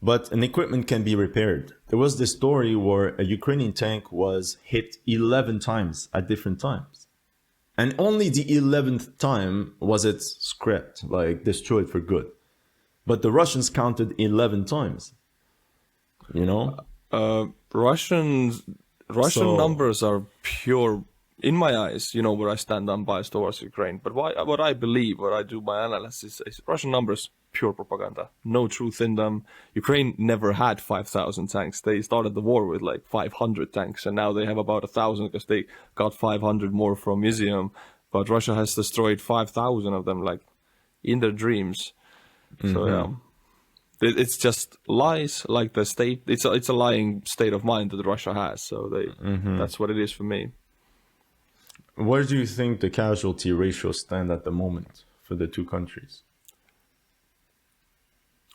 But an equipment can be repaired. There was this story where a Ukrainian tank was hit 11 times at different times. And only the 11th time was it scrapped, like destroyed for good. But the Russians counted 11 times. Russian numbers are pure, in my eyes, where I stand unbiased towards Ukraine. But what I believe, what I do my analysis is Russian numbers pure propaganda. No truth in them. Ukraine never had 5,000 tanks. They started the war with like 500 tanks, and now they have about 1,000 because they got 500 more from museum. But Russia has destroyed 5,000 of them, like in their dreams. So yeah, it's just lies. Like the state, it's a lying state of mind that Russia has. So that's what it is for me. Where do you think the casualty ratios stand at the moment for the two countries?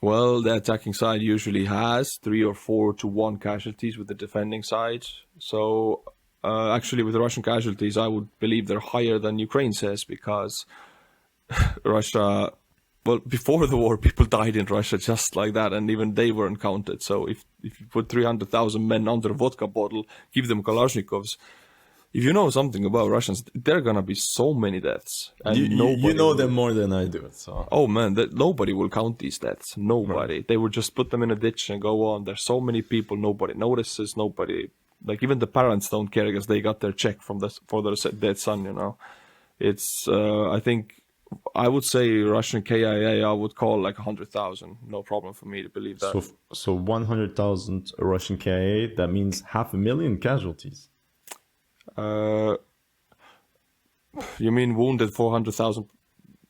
Well, the attacking side usually has 3 or 4 to 1 casualties with the defending side. So actually, with the Russian casualties, I would believe they're higher than Ukraine says, because Russia, well, before the war, people died in Russia just like that, and even they weren't counted. So if you put 300,000 men under a vodka bottle, give them Kalashnikovs, if you know something about Russians, there are gonna be so many deaths, and you know them more than I do. So oh man, nobody will count these deaths. Nobody. Right. They will just put them in a ditch and go on. There's so many people. Nobody notices. Nobody, like even the parents don't care because they got their check from for their dead son. You know, it's. I think I would say Russian KIA. I would call like 100,000. No problem for me to believe that. So 100,000 Russian KIA. That means 500,000 casualties. You mean wounded 400,000?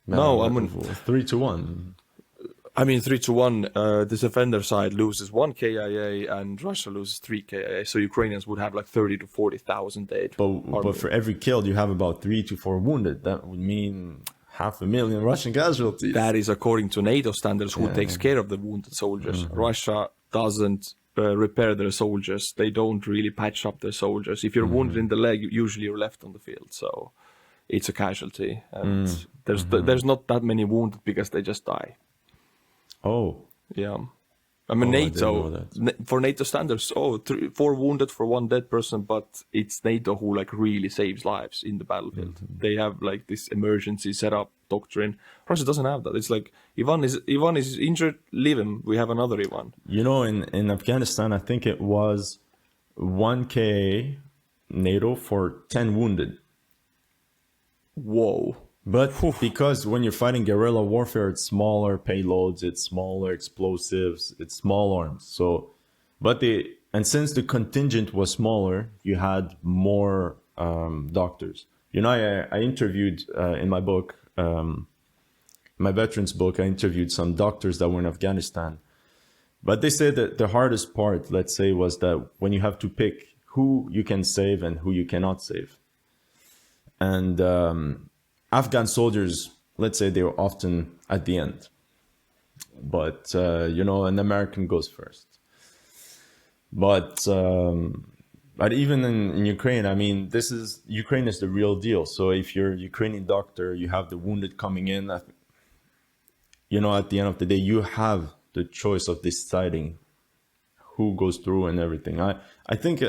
No, I mean 3 to 1. I mean 3 to 1. The defender side loses 1 KIA and Russia loses 3 KIA. So Ukrainians would have like 30 to 40,000 dead. But for every killed, you have about 3 to 4 wounded. That would mean 500,000 Russian casualties. That is according to NATO standards. Who takes care of the wounded soldiers? Russia doesn't repair their soldiers. They don't really patch up their soldiers. If you're wounded in the leg, usually you're left on the field. So it's a casualty, and there's not that many wounded because they just die. Oh, yeah. I mean, NATO, for NATO standards, 4 wounded for 1 dead person, but it's NATO who like really saves lives in the battlefield. They have like this emergency setup doctrine. Russia doesn't have that. It's like Ivan is injured, leave him. We have another Ivan. You know, in Afghanistan, I think it was 1 KA NATO for 10 wounded. Whoa. But because when you're fighting guerrilla warfare, it's smaller payloads, it's smaller explosives, it's small arms. So, and since the contingent was smaller, you had more doctors. You know, I interviewed in my book, my veterans book, I interviewed some doctors that were in Afghanistan. But they said that the hardest part, let's say, was that when you have to pick who you can save and who you cannot save. And Afghan soldiers, let's say they were often at the end. But, you know, an American goes first. But even in Ukraine, I mean, Ukraine is the real deal. So if you're a Ukrainian doctor, you have the wounded coming in, you know, at the end of the day, you have the choice of deciding who goes through and everything. I think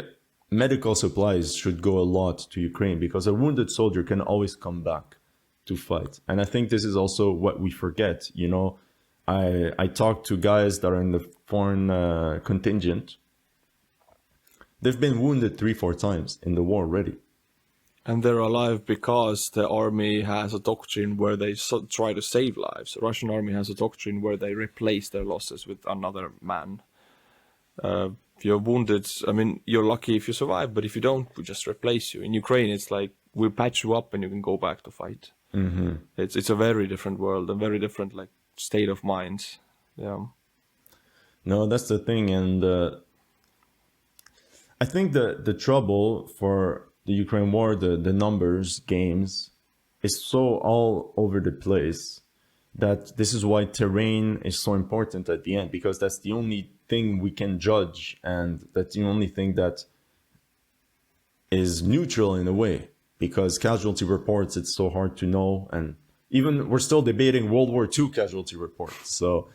medical supplies should go a lot to Ukraine because a wounded soldier can always come back to fight. And I think this is also what we forget. You know, I talk to guys that are in the foreign contingent. They've been wounded 3-4 times in the war already. And they're alive because the army has a doctrine where they try to save lives. The Russian army has a doctrine where they replace their losses with another man. If you're wounded, I mean, you're lucky if you survive, but if you don't, we just replace you. In Ukraine, it's like, we patch you up and you can go back to fight. Mm-hmm. It's a very different world, a very different like state of mind. Yeah. No, that's the thing. And I think the trouble for the Ukraine war, the numbers games, is so all over the place that this is why terrain is so important at the end, because that's the only thing we can judge, and that's the only thing that is neutral in a way, because casualty reports, it's so hard to know. And even we're still debating World War II casualty reports. So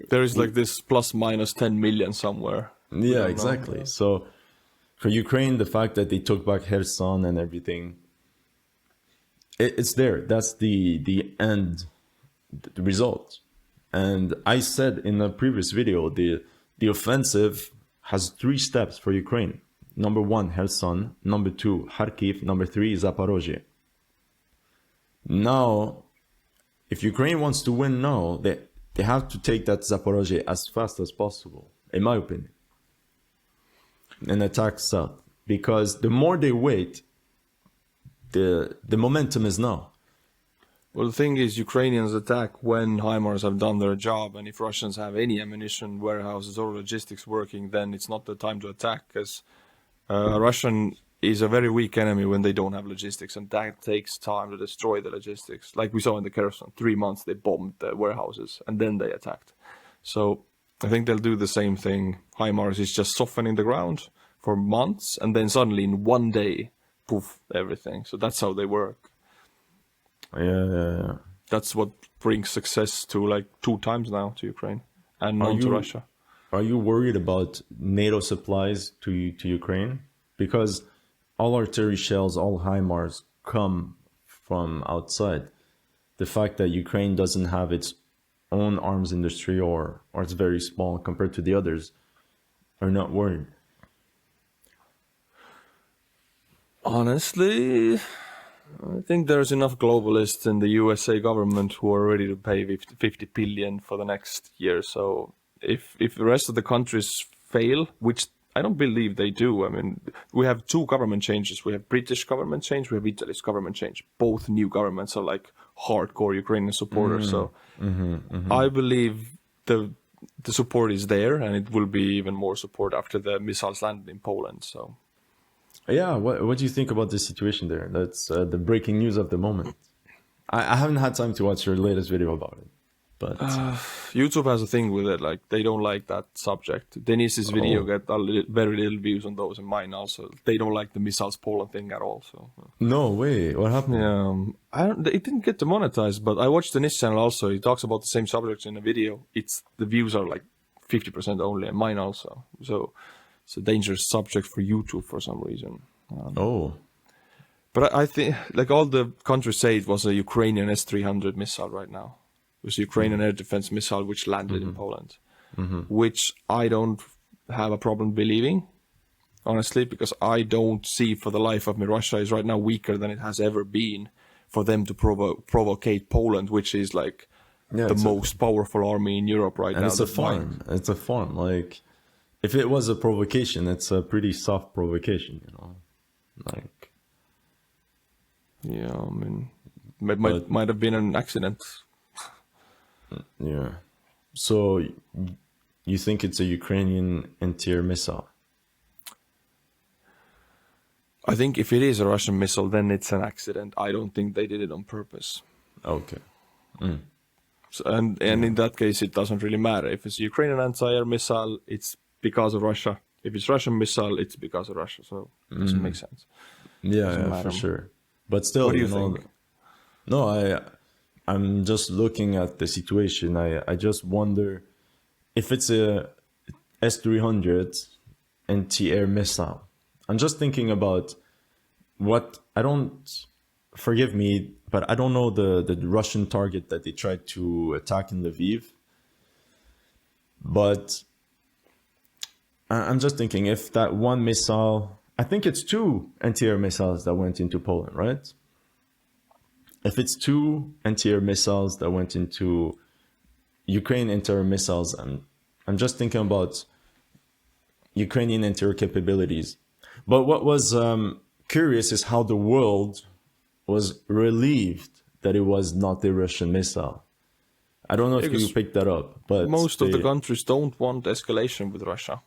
there is like this plus minus 10 million somewhere. Yeah, exactly. Yeah. So for Ukraine, the fact that they took back Kherson and everything, it's there. That's the end, the result. And I said in a previous video, the offensive has 3 steps for Ukraine. Number 1, Kherson. Number 2, Kharkiv. Number 3, Zaporozhye. Now, if Ukraine wants to win now, they have to take that Zaporozhye as fast as possible, in my opinion, and attack south. Because the more they wait, the momentum is now. Well, the thing is, Ukrainians attack when HIMARS have done their job, and if Russians have any ammunition warehouses or logistics working, then it's not the time to attack, because Russian is a very weak enemy when they don't have logistics, and that takes time to destroy the logistics. Like we saw in the Kherson, 3 months they bombed the warehouses, and then they attacked. So I think they'll do the same thing. HIMARS is just softening the ground for months, and then suddenly in one day, poof, everything. So that's how they work. Yeah. That's what brings success to like 2 times now to Ukraine and not to Russia. Are you worried about NATO supplies to Ukraine? Because all artillery shells, all HIMARS come from outside. The fact that Ukraine doesn't have its own arms industry or it's very small compared to the others, are not worried. Honestly, I think there's enough globalists in the USA government who are ready to pay 50 billion for the next year. So if the rest of the countries fail, which I don't believe they do. I mean, we have 2 government changes. We have British government change, we have Italy's government change. Both new governments are like hardcore Ukrainian supporters. So I believe the support is there, and it will be even more support after the missiles landed in Poland. So. Yeah, what do you think about this situation there? That's the breaking news of the moment. I haven't had time to watch your latest video about it, but YouTube has a thing with it. Like they don't like that subject. Denise's video get very little views on those, and mine also. They don't like the missiles Poland thing at all. So no way. What happened? Yeah, it didn't get demonetized, but I watched Denise channel also. He talks about the same subject in the video. The views are like 50% only, and mine also. So. It's a dangerous subject for YouTube for some reason. But I think, like all the countries say, it was a Ukrainian S-300 missile right now. It was a Ukrainian air defense missile which landed in Poland, which I don't have a problem believing, honestly, because I don't see for the life of me Russia is right now weaker than it has ever been for them to provocate Poland, which is like the most powerful army in Europe right now. It's a farm. Like, if it was a provocation, it's a pretty soft provocation, you know. Like, yeah, I mean, might have been an accident. Yeah. So, you think it's a Ukrainian anti-air missile? I think if it is a Russian missile, then it's an accident. I don't think they did it on purpose. Okay. So, and in that case, it doesn't really matter. If it's a Ukrainian anti-air missile, it's because of Russia. If it's Russian missile, it's because of Russia. So it doesn't make sense. Yeah, for sure. But still, what do you think? No, I'm just looking at the situation. I just wonder if it's a S-300 anti-air missile. I'm just thinking about forgive me, but I don't know the Russian target that they tried to attack in Lviv. But I'm just thinking if that one missile, I think it's 2 anti-air missiles that went into Poland, right? If it's 2 anti-air missiles that went into Ukraine anti-air missiles, I'm just thinking about Ukrainian anti-air capabilities. But what was curious is how the world was relieved that it was not a Russian missile. I don't know if you picked that up, but most of the countries don't want escalation with Russia.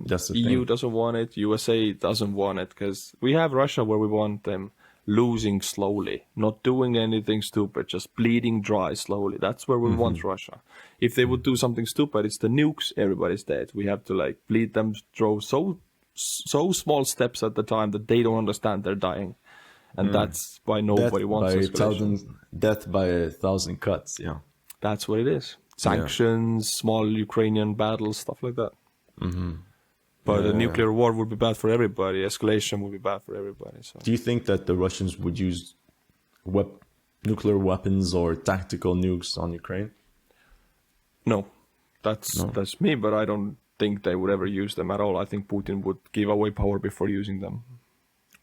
That's the EU thing. doesn't want it. USA doesn't want it because we have Russia where we want them losing slowly, not doing anything stupid, just bleeding dry slowly. That's where we want Russia. If they would do something stupid, it's the nukes. Everybody's dead. We have to like bleed them through so small steps at the time that they don't understand they're dying, and that's why nobody wants escalation. Death by 1,000 cuts. Yeah, that's what it is. Sanctions, small Ukrainian battles, stuff like that. But a nuclear war would be bad for everybody. Escalation would be bad for everybody. So. Do you think that the Russians would use nuclear weapons or tactical nukes on Ukraine? No, that's me. But I don't think they would ever use them at all. I think Putin would give away power before using them.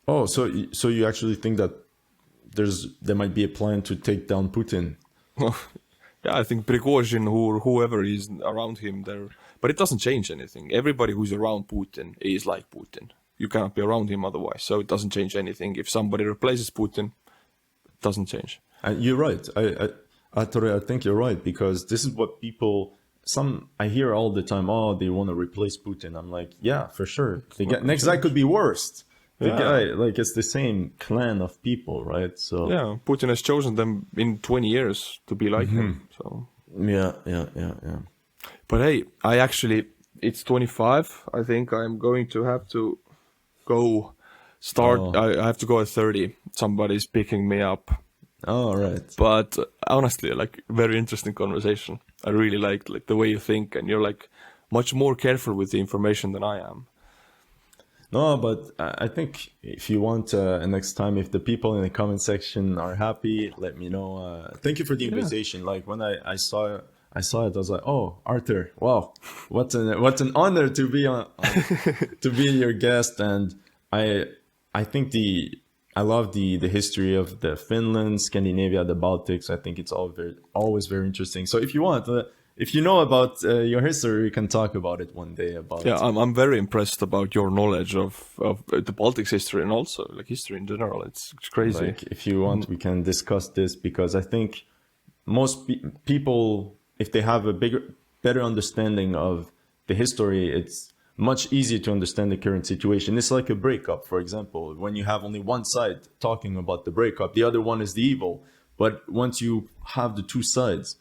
Oh, so you actually think that there might be a plan to take down Putin? Yeah, I think Prigozhin or whoever is around him there, but it doesn't change anything. Everybody who's around Putin is like Putin. You cannot be around him otherwise, so it doesn't change anything. If somebody replaces Putin, it doesn't change. You're right. Artur, I think you're right, because this is what people. I hear all the time. Oh, they want to replace Putin. I'm like, yeah, for sure. Next guy could be worse. The guy, like, it's the same clan of people, right? So yeah, Putin has chosen them in 20 years to be like him. So yeah. But hey, it's 25. I think I'm going to have to go start. Oh. I have to go at 30. Somebody's picking me up. Oh, right. But honestly, like, very interesting conversation. I really liked like the way you think, and you're like much more careful with the information than I am. No, but I think if you want next time, if the people in the comment section are happy, let me know. Thank you for the invitation. Like when I saw it, I was like, oh, Artur, wow, what an honor to be to be your guest. And I think I love the history of the Finland, Scandinavia, the Baltics. I think it's always very interesting. So if you want, if you know about your history, we can talk about it one day. I'm very impressed about your knowledge of the Baltics history, and also like history in general. It's crazy. Like, if you want, we can discuss this, because I think most people, if they have a better understanding of the history, it's much easier to understand the current situation. It's like a breakup, for example. When you have only one side talking about the breakup, the other one is the evil. But once you have the two sides,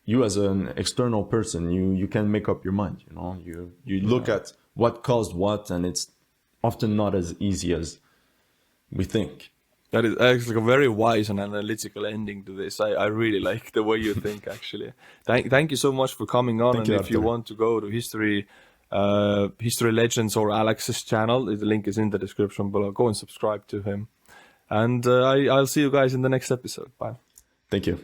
you as an external person, you can make up your mind. You know, you look at what caused what, and it's often not as easy as we think. That is actually a very wise and analytical ending to this. I really like the way you think, actually. Thank you so much for coming on. Thank you, if you Artur. want to go to History Legends or Alex's channel, the link is in the description below. Go and subscribe to him. And I'll see you guys in the next episode. Bye. Thank you.